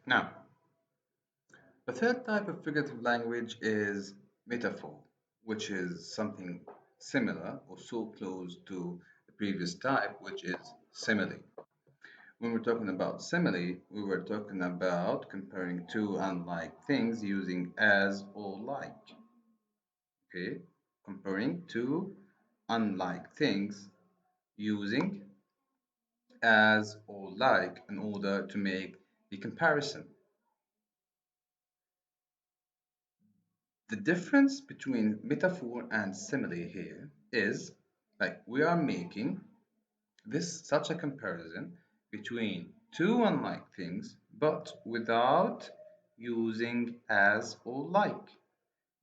Now, the third type of figurative language is metaphor, which is something similar or so close to the previous type, which is simile. When we're talking about simile, we were talking about comparing two unlike things using as or like. Okay, comparing two unlike things using as or like in order to make the comparison. The difference between metaphor and simile here is like we are making this such a comparison between two unlike things but without using as or like.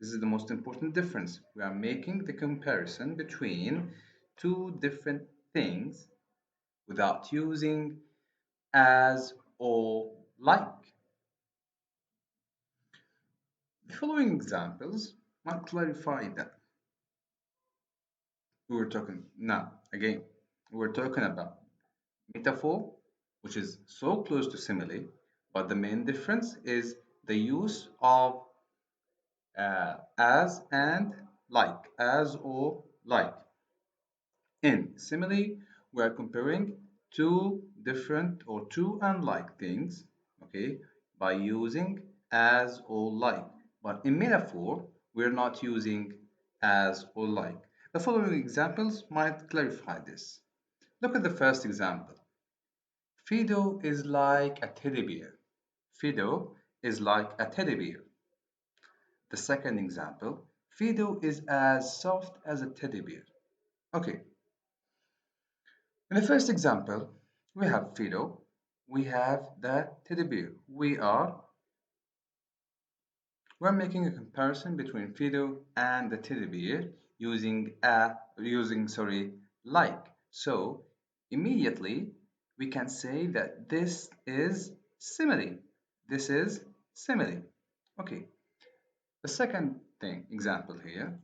This is the most important difference. We are making the comparison between two different things without using as or like. The following examples might clarify that. We were talking now, again, we're talking about metaphor, which is so close to simile, but the main difference is the use of as and like, as or like. In simile, we are comparing two different or two unlike things, okay, by using as or like. But in metaphor, we're not using as or like. The following examples might clarify this. Look at the first example. Fido is like a teddy bear. Fido is like a teddy bear. The second example, Fido is as soft as a teddy bear. Okay, in the first example, we have Fido, we have the teddy bear. We're making a comparison between Fido and the teddy bear using like. So immediately we can say that this is simile. This is simile. Okay. The second thing example here,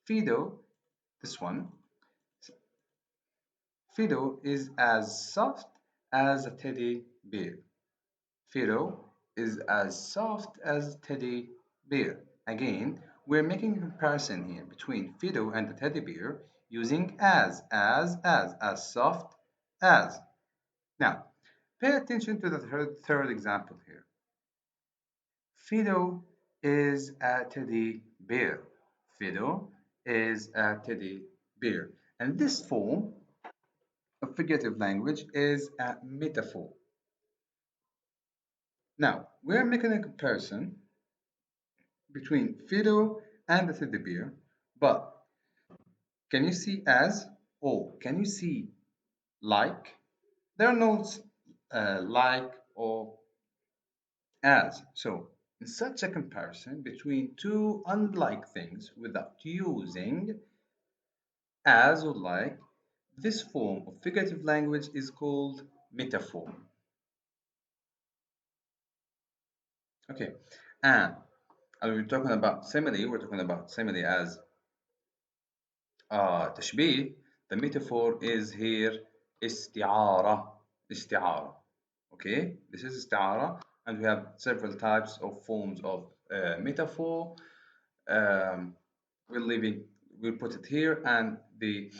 Fido, this one, Fido is as soft as a teddy bear. Fido is as soft as a teddy bear. Again, we're making a comparison here between Fido and the teddy bear using as soft as. Now, pay attention to the third example here. Fido is a teddy bear. Fido is a teddy bear. And this form of figurative language is a metaphor. Now, we're making a comparison between Fido and the teddy bear, but can you see as or can you see like? There are no like or as. So, in such a comparison between two unlike things without using as or like, this form of figurative language is called metaphor. Okay, and we're talking about simile as تشبيه. The metaphor is here استعارة. Okay, this is استعارة, and we have several types of forms of metaphor. Um, we'll leave it, we'll put it here, and the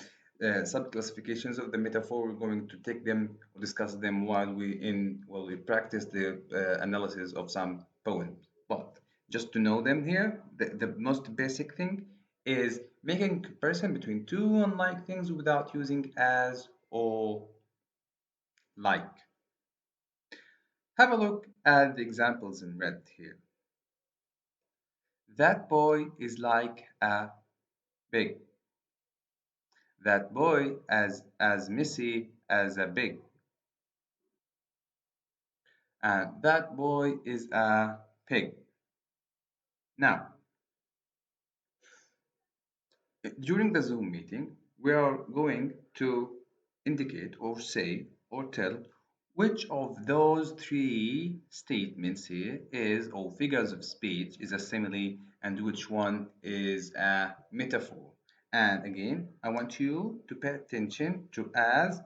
sub-classifications of the metaphor, we're going to take them, or discuss them while we practice the analysis of some poems. But just to know them here, the most basic thing is making a comparison between two unlike things without using as or like. Have a look at the examples in red here. That boy is like a pig. That boy as messy as a pig. And that boy is a pig. Now, during the Zoom meeting, we are going to indicate or say or tell which of those three statements here is, or figures of speech, is a simile and which one is a metaphor. And again, I want you to pay attention to as,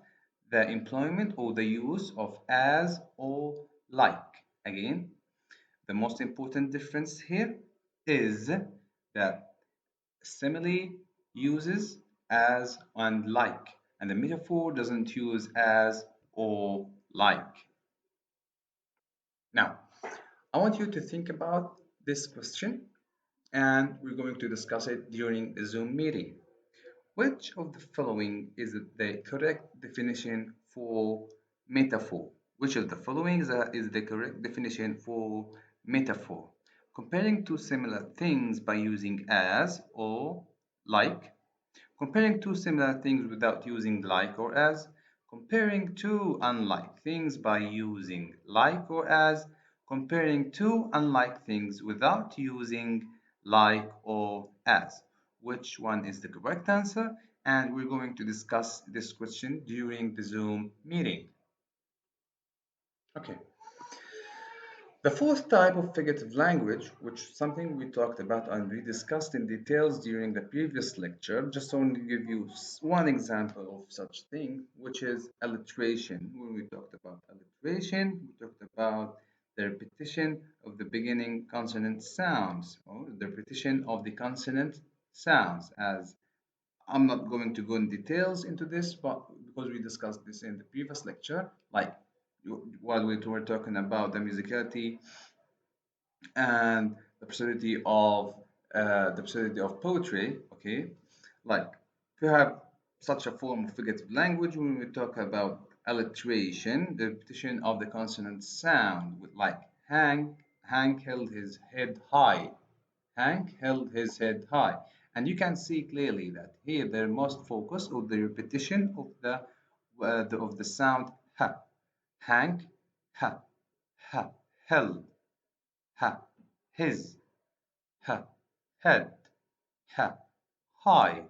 the employment or the use of as or like. Again, the most important difference here is that simile uses as and like, and the metaphor doesn't use as or like. Now, I want you to think about this question, and we're going to discuss it during the Zoom meeting. Which of the following is the correct definition for metaphor? Which of the following is the correct definition for metaphor? Comparing two similar things by using as or like. Comparing two similar things without using like or as. Comparing two unlike things by using like or as. Comparing two unlike things without using like or as. Which one is the correct answer? And we're going to discuss this question during the Zoom meeting. Okay. The fourth type of figurative language, which is something we talked about and we discussed in details during the previous lecture, just only to give you one example of such thing, which is alliteration. When we talked about alliteration, we talked about the repetition of the beginning consonant sounds, or the repetition of the consonant sounds. As I'm not going to go in details into this, but because we discussed this in the previous lecture, like while we were talking about the musicality and the possibility of poetry, okay, like we have such a form of figurative language when we talk about alliteration, the repetition of the consonant sound, with like Hank held his head high. Hank held his head high. And you can see clearly that here they're most focused on the repetition of the sound ha. Hank ha ha held ha his ha head ha high.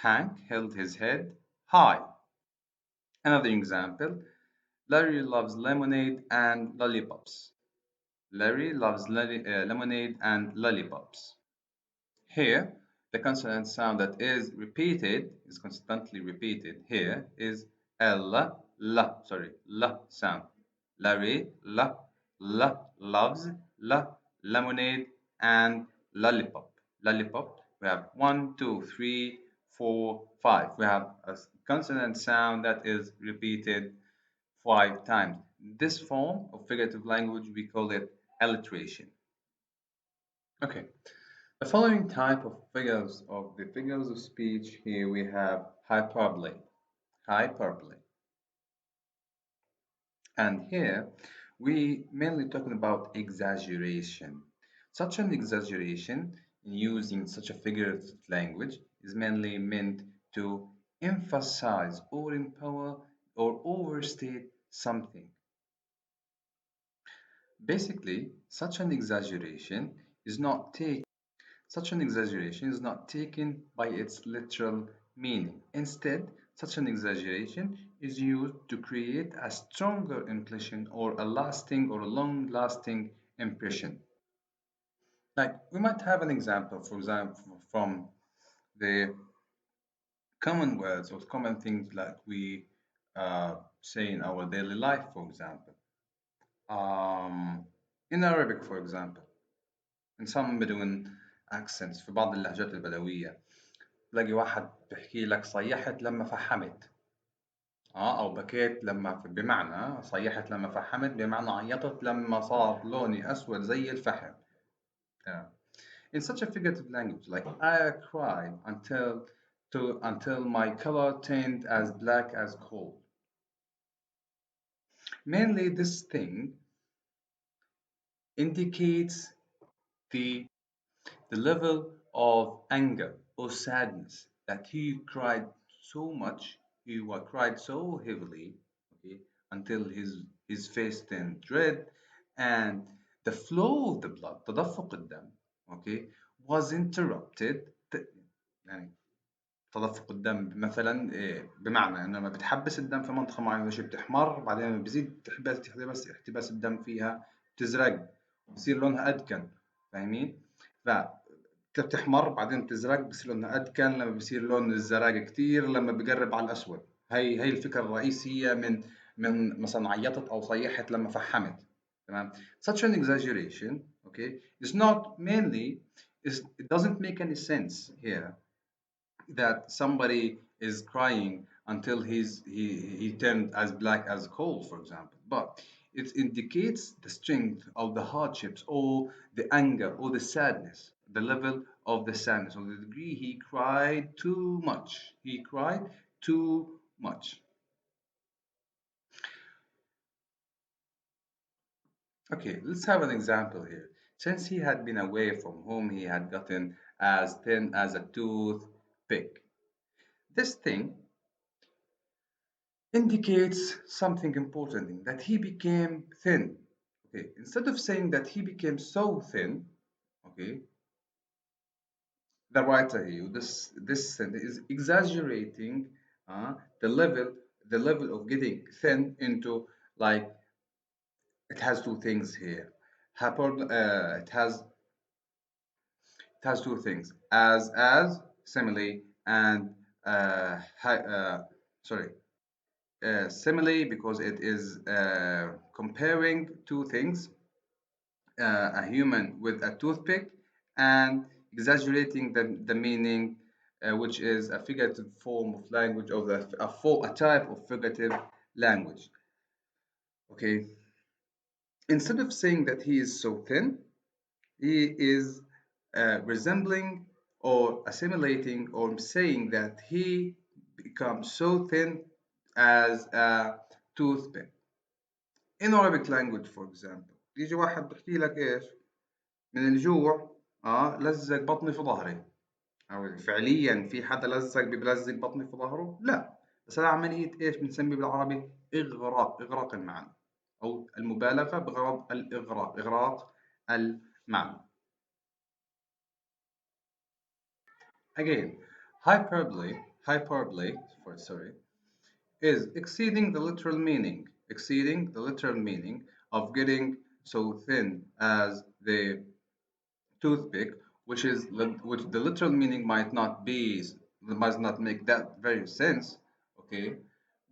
Hank held his head high. Another example, Larry loves lemonade and lollipops. Larry loves lemonade and lollipops. Here, the consonant sound that is repeated, is constantly repeated here is L, L sound. Larry, loves, lemonade, and lollipop. Lollipop, we have 1, 2, 3, 4, 5. We have a consonant sound that is repeated 5 times. This form of figurative language, we call it alliteration. Okay. The following type of figures of speech here we have hyperbole. Hyperbole. And here we mainly talking about exaggeration. Such an exaggeration in using such a figurative language is mainly meant to emphasize or empower or overstate something. Basically, such an exaggeration is not taken by its literal meaning. Instead, such an exaggeration is used to create a stronger impression or a lasting or a long-lasting impression. Like we might have an example, for example, from the common words or common things like we say in our daily life, for example. In Arabic, for example, in some Bedouin accents في بعض اللهجات البدوية تلاقي واحد بيحكي لك صيحت لما فحمت أو بكيت لما بمعنى صيحت لما فحمت بمعنى عيطت لما صار لوني أسود زي الفحم. In such a figurative language, like I cried until my color turned as black as coal. Mainly, this thing indicates the level of anger or sadness that he cried so much, cried so heavily, okay, until his face turned red, and the flow of the blood, تدفق الدم, okay, was interrupted. يعني تدفق الدم مثلا بمعنى انه لما بتحبس الدم في منطقه معينه شيء بتحمر، بعدين لما بيزيد احتباس الدم فيها بتزرق بصير لونها ادكن، فاهمين؟ بتحمر بعدين بتزرق بصير لونها ادكن، لما بصير لون الزراق كتير لما بقرب على الاسود. هي الفكره الرئيسيه من مثلا عيطت او صيحت لما فحمت. تمام. Such an exaggeration, okay, is not mainly, it doesn't make any sense here that somebody is crying until he turned as black as coal, for example. But it indicates the strength of the hardships or the anger or the sadness, the level of the sadness or the degree he cried too much. He cried too much. Okay, let's have an example here. Since he had been away from home, he had gotten as thin as a toothpick. This thing indicates something important that he became thin. Okay, instead of saying that he became so thin, okay, the writer here, this sentence is exaggerating uh, the level the level of getting thin into like it has two things here. It has two things as simile and sorry simile because it is comparing two things, a human with a toothpick, and exaggerating the meaning, which is a figurative form of language of a type of figurative language. Okay, instead of saying that he is so thin, he is resembling or assimilating or saying that he becomes so thin as a toothpick. In Arabic language, for example, يجي واحد بيحكي لك ايش؟ من الجوع لزق بطني في ظهري. أو فعليا في حدا بلزق بطني في ظهره؟ لا، بس هذا عملية ايش بنسميه بالعربي؟ إغراق المعنى، أو المبالغة بغرض إغراق المعنى. Again, hyperbole, is exceeding the literal meaning of getting so thin as the toothpick, which the literal meaning might not make that very sense, okay?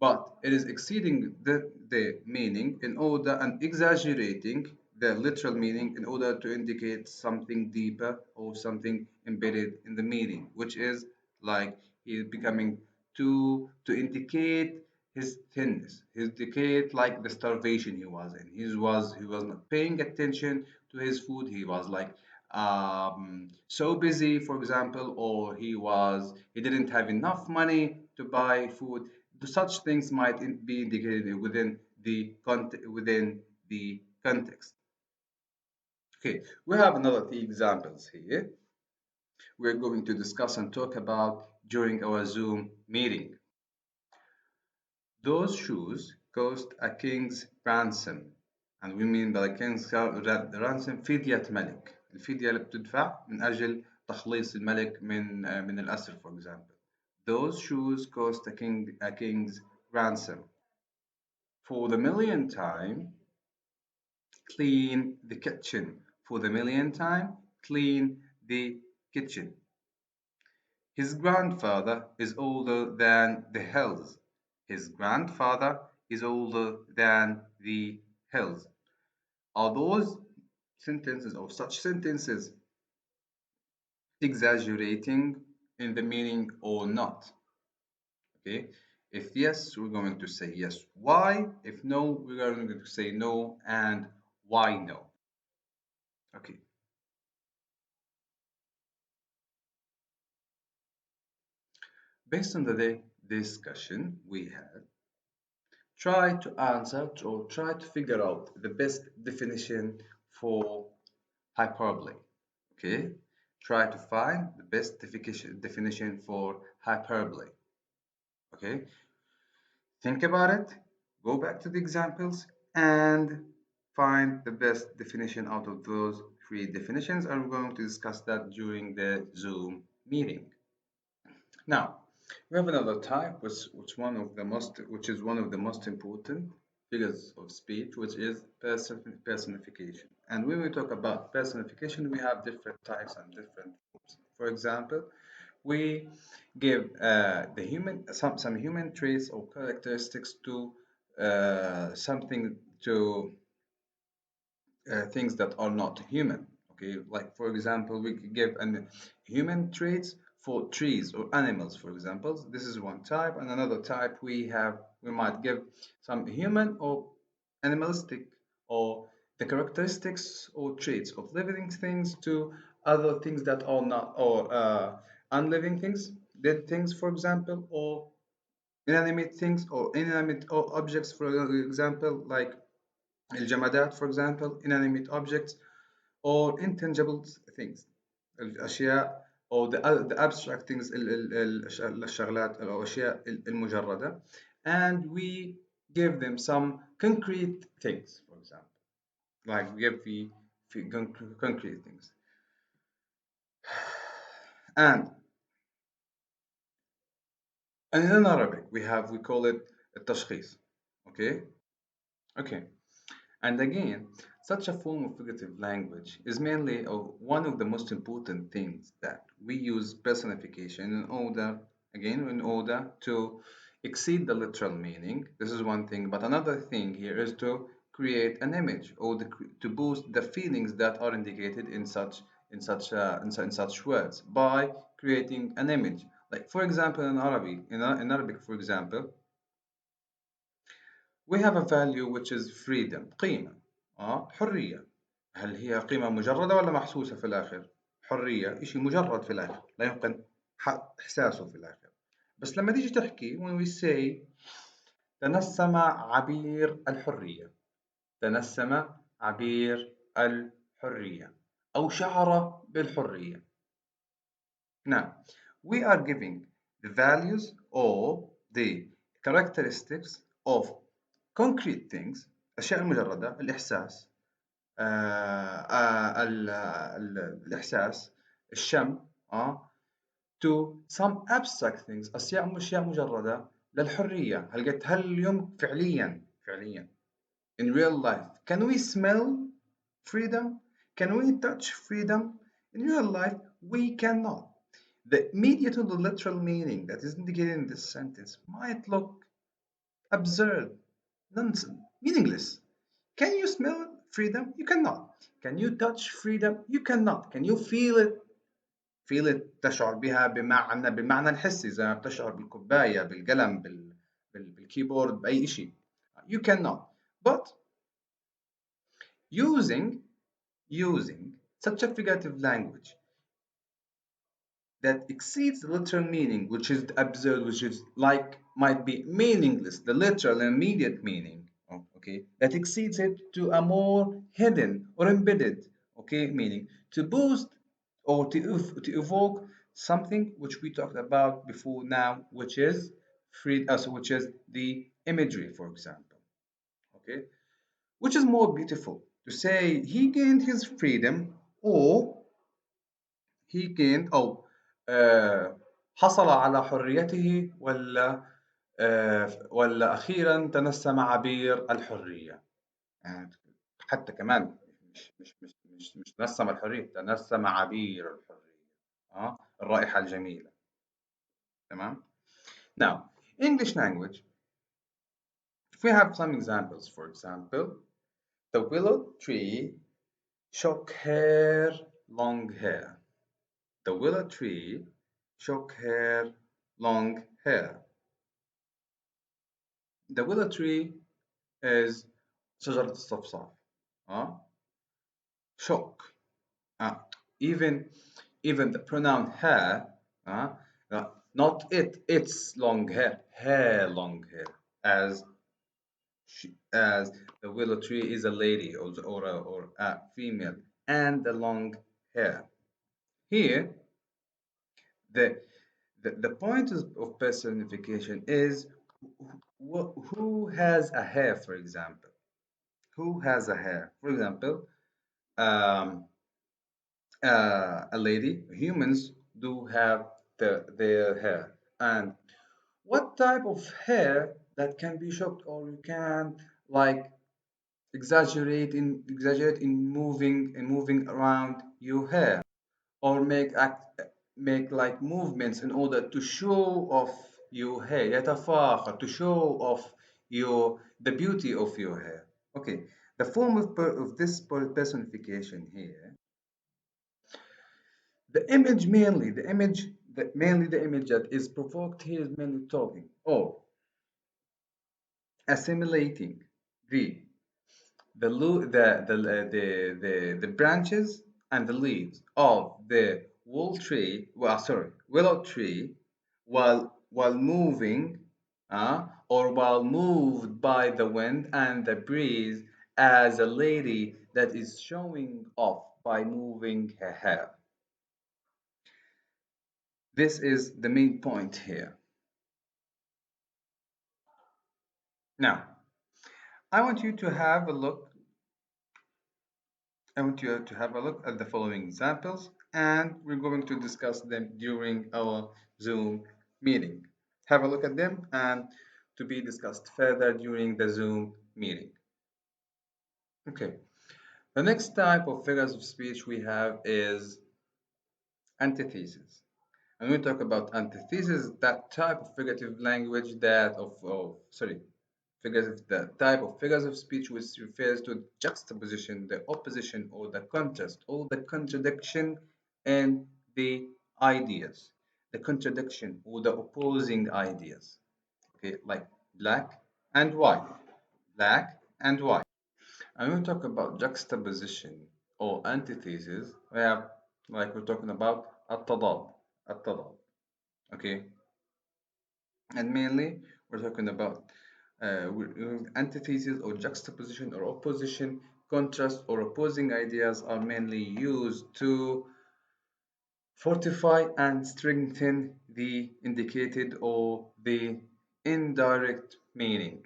But it is exceeding the meaning in order and exaggerating the literal meaning in order to indicate something deeper or something embedded in the meaning, which is like he is becoming to indicate his thinness, he indicate like the starvation he was in. He was not paying attention to his food. He was like so busy, for example, or he didn't have enough money to buy food. Such things might be indicated within the context. Okay, we have another three examples here. We're going to discuss and talk about during our Zoom meeting. Those shoes cost a king's ransom. And we mean by king's ransom فدية ملك. الفدية اللي بتدفع من أجل تخليص الملك من الأسر, for example. Those shoes cost a king's ransom. For the millionth time, clean the kitchen. For the millionth time, clean the kitchen. His grandfather is older than the hills. His grandfather is older than the hills. Are those sentences or such sentences exaggerating in the meaning or not? Okay. If yes, we're going to say yes. Why? If no, we're going to say no and why no. Okay. Based on the discussion we had, try to answer or try to figure out the best definition for hyperbole. Okay, try to find the best definition for hyperbole. Okay, think about it, go back to the examples and find the best definition out of those three definitions, and we're going to discuss that during the Zoom meeting. Now, we have another type, which is one of the most important figures of speech, which is personification. And when we talk about personification, we have different types and different forms. For example, we give some human traits or characteristics to something things that are not human. Okay, like for example, we could give an human traits for trees or animals, for example. This is one type, and another type we might give some human or animalistic or the characteristics or traits of living things to other things that are not or unliving things, dead things, for example, or inanimate things or inanimate objects, for example, like الجمادات for example, inanimate objects or intangible things, الأشياء or the abstract things, الشغلات أو الأشياء المجردة, and we give them some concrete things, for example, like we give the concrete things. And in Arabic we call it التشخيص. Okay. And again, such a form of figurative language is mainly one of the most important things that we use personification in order to exceed the literal meaning. This is one thing, but another thing here is to create an image or to boost the feelings that are indicated in such words by creating an image. Like for example, in Arabic, for example, we have a value which is freedom. قيمة حرية. هل هي قيمة مجردة ولا محسوسة في الآخر؟ حرية إشي مجرد في الآخر، لا يمكن إحساسه في الآخر. بس لما تيجي تحكي when we say تنسم عبير الحرية، تنسم عبير الحرية أو شعر بالحرية. Now, we are giving the values or the characteristics of concrete things، الأشياء المجردة، الإحساس، الإحساس، الشم، to some abstract things، أشياء مجردة للحرية. هل اليوم فعليا in real life can we smell freedom? Can we touch freedom? In real life we cannot. The immediate or the literal meaning that is indicated in this sentence might look absurd, nonsense, meaningless. Can you smell freedom? You cannot. Can you touch freedom? You cannot. Can you feel it? Feel it تشعر بها بالمعنى الحسي زي ما بتشعر بالكوباية بالقلم بالكيبورد بأي شيء. You cannot. But using such a figurative language that exceeds the literal meaning, which is absurd, which is like might be meaningless, the literal and immediate meaning, that exceeds it to a more hidden or embedded, meaning to boost or to evoke something which we talked about before now, which is which is the imagery, for example, which is more beautiful to say he gained his freedom or he gained أو حصل على حريته ولا أخيرا تنسم عبير الحرية. يعني حتى كمان مش تنسم الحرية، تنسم عبير الحرية، الرائحة الجميلة. تمام. Now, English language, if we have some examples, for example, the willow tree shook her long hair. The willow tree shook her long hair. The willow tree is شجرة الصفصاف. Shook. Even the pronoun her, not its long hair, her long hair, as the willow tree is a lady or a female, and the long hair. Here, the point of personification is who has a hair, for example. Who has a hair? For example, a lady, humans do have their hair. And what type of hair that can be shocked or you can like exaggerate in moving around your hair or make like movements in order to show off your hair يتفاخر to show off the beauty of your hair. Okay, the form of this personification here, the image mainly, the image that is provoked here is mainly talking or assimilating the the branches and the leaves of the willow tree while moving or while moved by the wind and the breeze as a lady that is showing off by moving her hair. This is the main point here. Now, I want you to have a look I want you to have a look at the following examples, and we're going to discuss them during our Zoom meeting. Have a look at them and to be discussed further during the Zoom meeting. Okay, the next type of figures of speech we have is antithesis. And when we talk about antithesis, that type of figurative language the type of figures of speech which refers to juxtaposition, the opposition or the contrast or the contradiction in the ideas, the contradiction or the opposing ideas. Okay, like black and white, black and white. And when we talk about juxtaposition or antithesis, we have like we're talking about التضاد. Okay, and mainly we're talking about antithesis or juxtaposition or opposition, contrast or opposing ideas are mainly used to fortify and strengthen the indicated or the indirect meaning.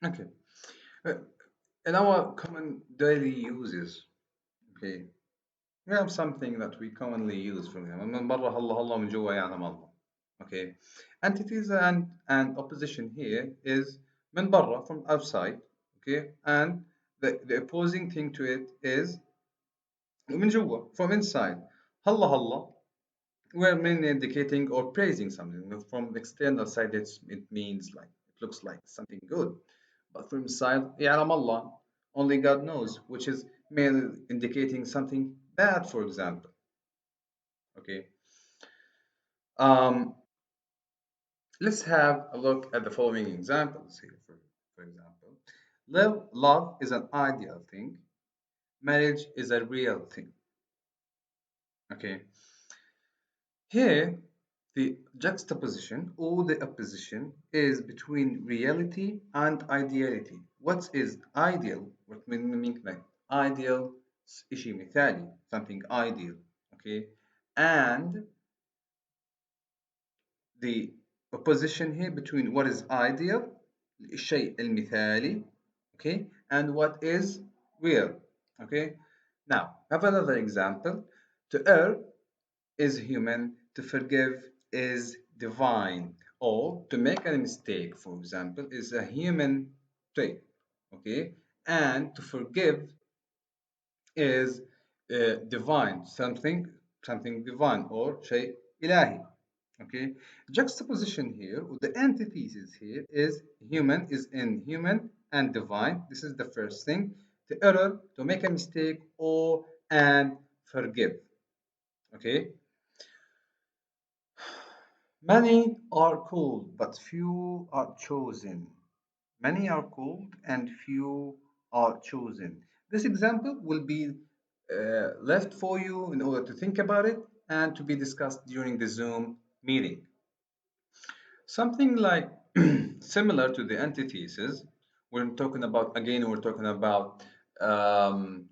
Okay, uh, in our common daily uses, okay, we have something that we commonly use from here. من برا هلا هلا من جوا يعني الله. Okay, antithesis and opposition here is من برا from outside. Okay, and the opposing thing to it is من جوا from inside. هلا هلا we're mainly indicating or praising something. From the external side it means like it looks like something good, but from inside يعلم الله, only God knows, which is mainly indicating something bad, for example. Okay, um, let's have a look at the following examples here. For example, love is an ideal thing, marriage is a real thing. Okay, here the juxtaposition or the opposition is between reality and ideality. What is ideal? What means like ideal إشي مثالي, something ideal. Okay, and the opposition here between what is ideal, الشيء المثالي, okay, and what is real. Okay, now have another example. To err is human, to forgive is divine, or to make a mistake, for example, is a human trait. Okay, and to forgive is divine, something divine or شيء إلهي. Okay, juxtaposition here, or the antithesis here is human is in human and divine. This is the first thing. To error, to make a mistake, or and forgive. Okay, many are called, but few are chosen. Many are called, and few are chosen. This example will be left for you in order to think about it and to be discussed during the Zoom meeting. Something like similar to the antithesis, we're talking about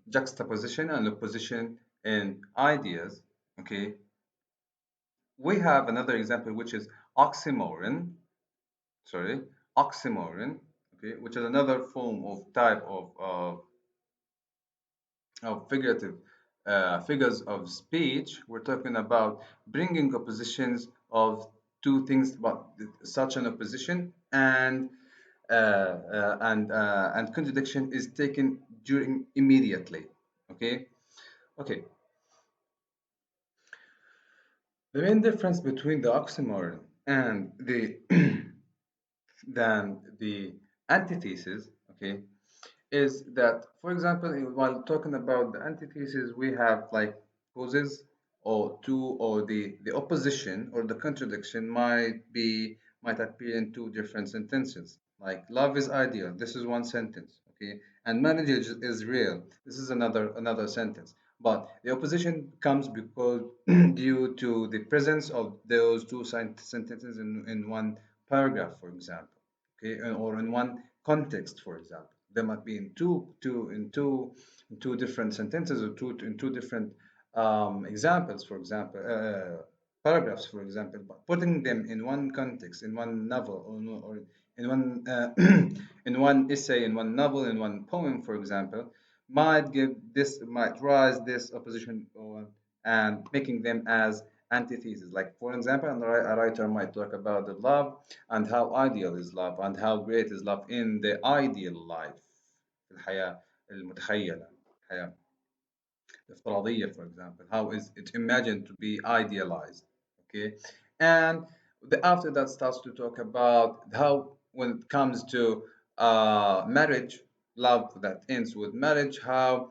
juxtaposition and opposition in ideas. Okay, we have another example which is oxymoron. Sorry, oxymoron. Okay, which is another form of type of figurative figures of speech. We're talking about bringing oppositions of two things, but such an opposition and contradiction is taken during immediately. Okay, okay. The main difference between the oxymoron and the than the antithesis, okay, is that, for example, while talking about the antithesis, we have like causes or two, or the opposition or the contradiction might appear in two different sentences. Like love is ideal. This is one sentence, okay, and marriage is real. This is another sentence. But the opposition comes because due to the presence of those two sentences in one paragraph, for example, okay, or in one context, for example. They might be in two different sentences, or in two different examples, for example, paragraphs, for example, but putting them in one context, in one novel, or in one in one essay, in one novel, in one poem, for example, might rise this opposition, and making them as antithesis. Like, for example, a writer might talk about the love and how ideal is love and how great is love in the ideal life في الحياة المتخيلة الحياة الافتراضية, for example, how is it imagined to be idealized, okay, and after that starts to talk about how when it comes to marriage, love that ends with marriage, how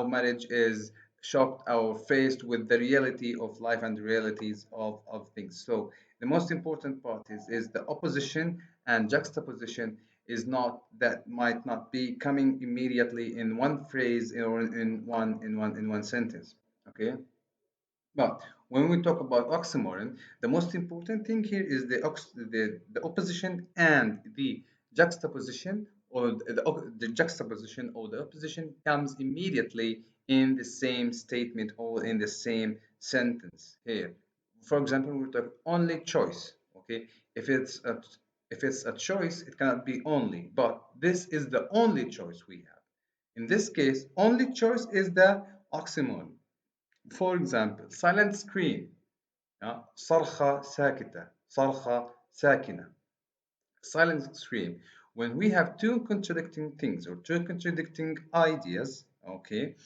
marriage is shocked or faced with the reality of life and the realities of things. So the most important part is the opposition and juxtaposition is not that might not be coming immediately in one phrase or in one sentence, okay. But when we talk about oxymoron, the most important thing here is the opposition and the juxtaposition, or the juxtaposition or the opposition comes immediately in the same statement or in the same sentence here. For example, we talk only choice, okay. If it's a choice, it cannot be only, but this is the only choice we have. In this case, only choice is the oxymoron. For example, silent scream, صرخة ساكتة, صرخة ساكنة. Silent scream. When we have two contradicting things or two contradicting ideas, okay,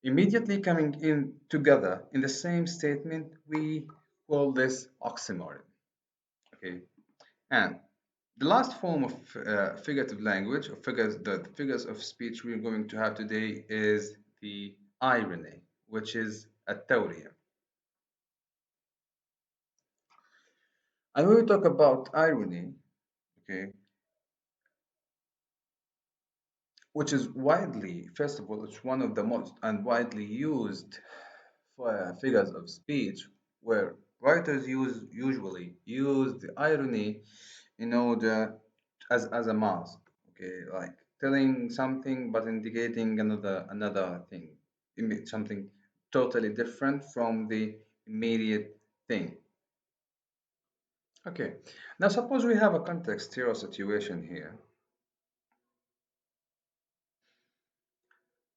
immediately coming in together in the same statement, we call this oxymoron, okay. And the last form of figurative language, or the figures of speech we're going to have today, is the irony, which is التورية. And when we talk about irony, okay, which is widely, first of all, it's one of the most and widely used figures of speech, where writers usually use the irony in order as a mask, okay, like telling something but indicating another thing, something totally different from the immediate thing. Okay, now suppose we have a context here or situation here.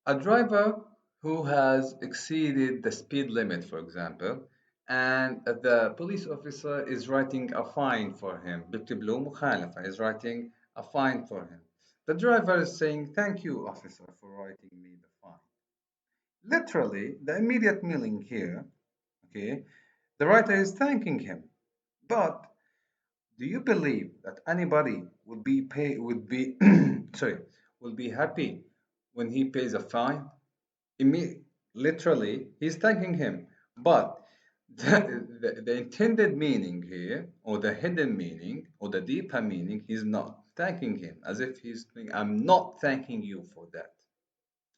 A driver who has exceeded the speed limit, for example, and the police officer is writing a fine for him. بيكتب له مخالفة, is writing a fine for him. The driver is saying, "Thank you, officer, for writing me the fine." Literally, the immediate meaning here, okay, the writer is thanking him. But do you believe that anybody sorry, will be happy when he pays a fine? Literally, he's thanking him, but the intended meaning here, or the hidden meaning, or the deeper meaning, he's not thanking him, as if he's saying, "I'm not thanking you for that."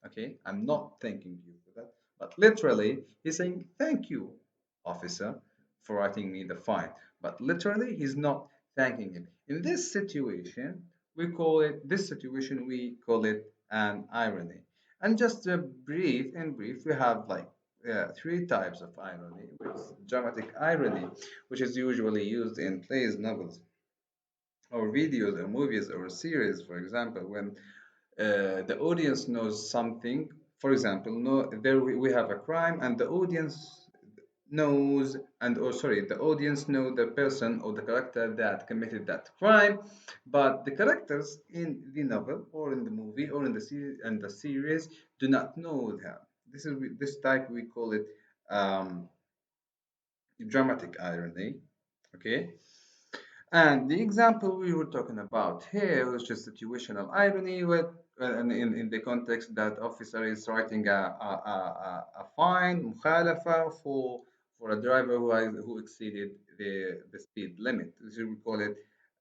Okay, I'm not thanking you for that. But literally, he's saying, "Thank you, officer, for writing me the fine." But literally, he's not thanking him. In this situation, we call it an irony. And just in brief, we have like three types of irony, which is dramatic irony, which is usually used in plays, novels, or videos, or movies, or series, for example, when the audience knows something. For example, there we have a crime, and the audience knows, the audience know the person or the character that committed that crime, but the characters in the novel or in the movie or in the series do not know them. This type we call it dramatic irony, okay. And the example we were talking about here was just situational irony with in the context that officer is writing a fine مخالفة for a driver who exceeded the speed limit. So we call it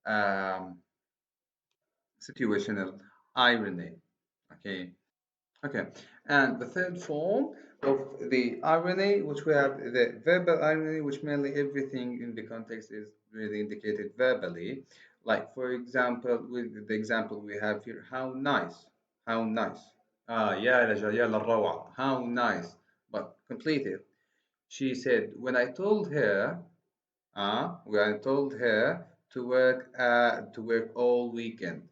um, situational irony. Okay. Okay, and the third form of the irony, which we have the verbal irony, which mainly everything in the context is really indicated verbally. Like, for example, with the example we have here, how nice. يا رجال يا للروعة, how nice. But completed. She said, when I told her to work all weekend.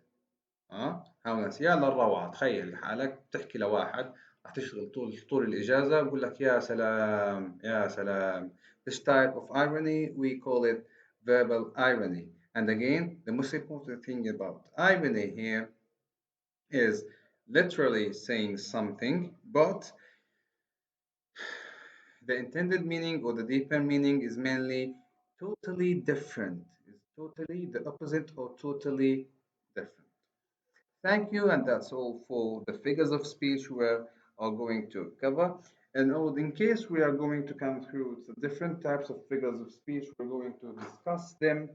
هونس يا للروعة. تخيل حالك تحكي لواحد راح تشتغل طول الإجازة ويقول لك يا سلام يا سلام. This type of irony we call it verbal irony. And again, the most important thing about irony here is literally saying something, but the intended meaning or the deeper meaning is mainly totally different. Is totally the opposite or totally different. Thank you, and that's all for the figures of speech we are going to cover. And in case we are going to come through the different types of figures of speech, we're going to discuss them.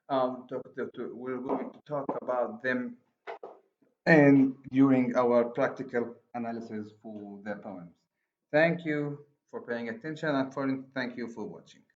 We're going to talk about them and during our practical analysis for the poems. Thank you for paying attention and thank you for watching.